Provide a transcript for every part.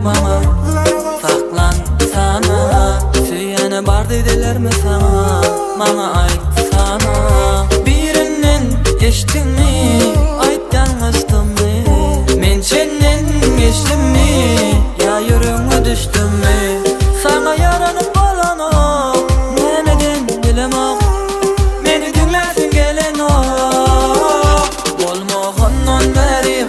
bana saklan sana. Süyene bar dedilermi sana, bana ait sana. Birinden geçtin mi, aytganmıştım mi? Men senden geçtim mi, ya yüreğime düştüm mi? Sana yaranıp olana nemeden dilim ok, meni dinlersin gelen ok. Olma honnon beri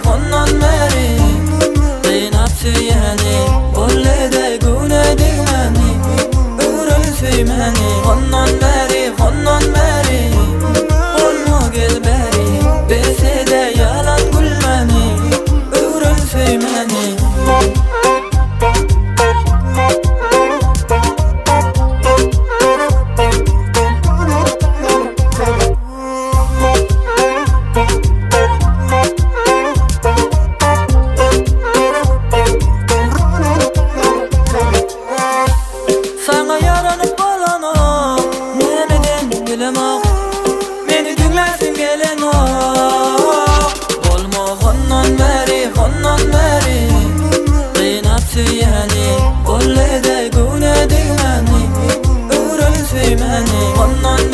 kıynap süyeni, bollede güne digmeni, öğrel süymeni. Honnon beri olma gel beri, bese de yalan gülmeni, öğrel süymeni. Sana yaranıp olana nemeden dilim ok, meni dinlersin gelen ok. Olma honnon beri kıynap süyeni, bollede güne digmeni, öğrel süymeni. Honnon